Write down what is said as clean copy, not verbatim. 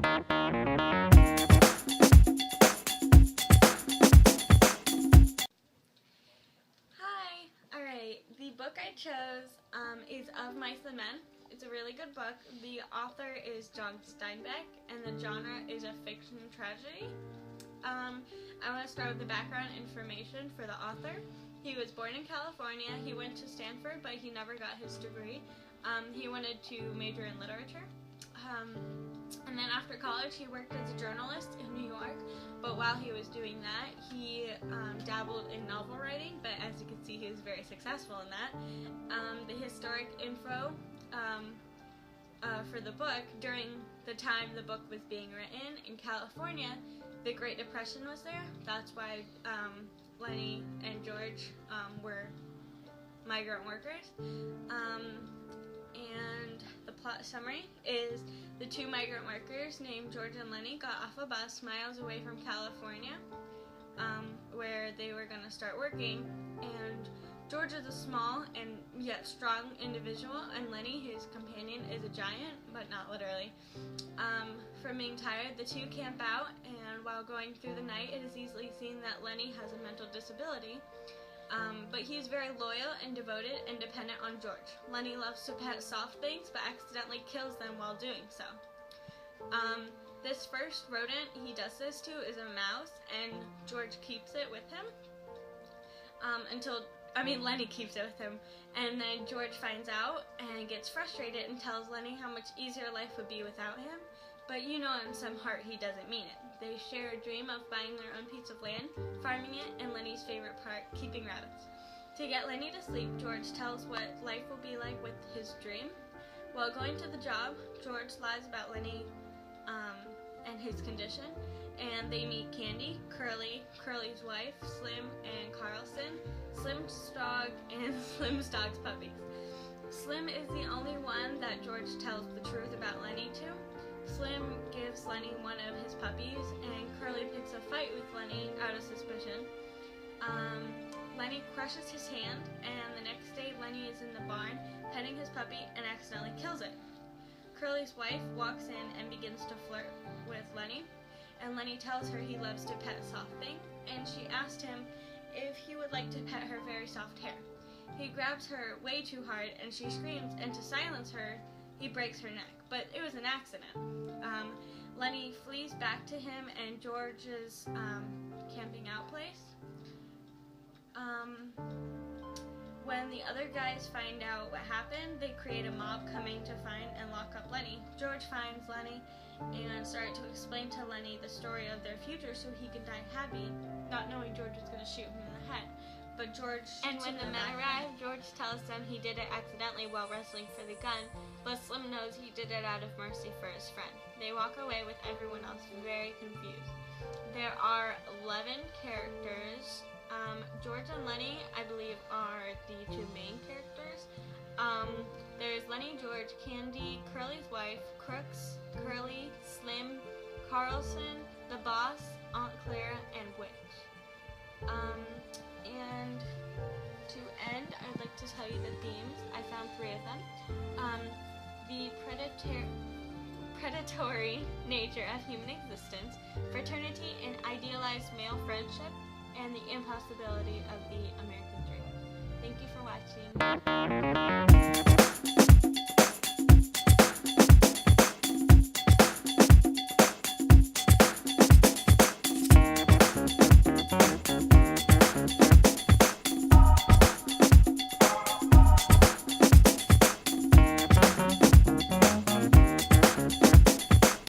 Hi! Alright, the book I chose is Of Mice and Men. It's a really good book. The author is John Steinbeck, and the genre is a fiction tragedy. I want to start with the background information for the author. He was born in California. He went to Stanford, but he never got his degree. He wanted to major in literature. And then after college, he worked as a journalist in New York. But while he was doing that, he dabbled in novel writing. But as you can see, he was very successful in that. The historic info for the book, during the time the book was being written in California, the Great Depression was there. That's why Lenny and George were migrant workers. And the plot summary is the two migrant workers named George and Lenny got off a bus miles away from California, where they were going to start working, and George is a small and yet strong individual, and Lenny, his companion, is a giant, but not literally. From being tired, the two camp out, and while going through the night, it is easily seen that Lenny has a mental disability. But he is very loyal and devoted and dependent on George. Lenny loves to pet soft things, but accidentally kills them while doing so. This first rodent he does this to is a mouse, and George keeps it with him Lenny keeps it with him, and then George finds out and gets frustrated and tells Lenny how much easier life would be without him, but you know in some heart he doesn't mean it. They share a dream of buying their own piece of land, farming it, and Lenny's favorite part, keeping rabbits. To get Lenny to sleep, George tells what life will be like with his dream. While going to the job, George lies about Lenny and his condition, and they meet Candy, Curly, Curly's wife, Slim, and Carlson, Slim's dog, and Slim's dog's puppies. Slim is the only one that George tells the truth about Lenny to. Slim gives Lenny one of his puppies, and Curly picks a fight with Lenny out of suspicion. Lenny crushes his hand, and the next day Lenny is in the barn petting his puppy and accidentally kills it. Curly's wife walks in and begins to flirt with Lenny, and Lenny tells her he loves to pet soft things, and she asked him if he would like to pet her very soft hair. He grabs her way too hard, and she screams, and to silence her, he breaks her neck, but it was an accident. Lenny flees back to him and George's camping out place. When the other guys find out what happened, they create a mob coming to find and lock up Lenny. George finds Lenny and started to explain to Lenny the story of their future so he can die happy, not knowing George was going to shoot him in the head. But George And when the men arrive, George tells them he did it accidentally while wrestling for the gun, but Slim knows he did it out of mercy for his friend. They walk away with everyone else very confused. There are 11 characters. George and Lenny, I believe, are the two main characters. There's Lenny, George, Candy, Curly's wife, Crooks, Curly, Slim, Carlson, the boss, Aunt Clara, and Witch. And to end, I'd like to tell you the themes. I found 3 of them. The predatory nature of human existence, fraternity and idealized male friendship, and the impossibility of the American dream. Thank you for watching.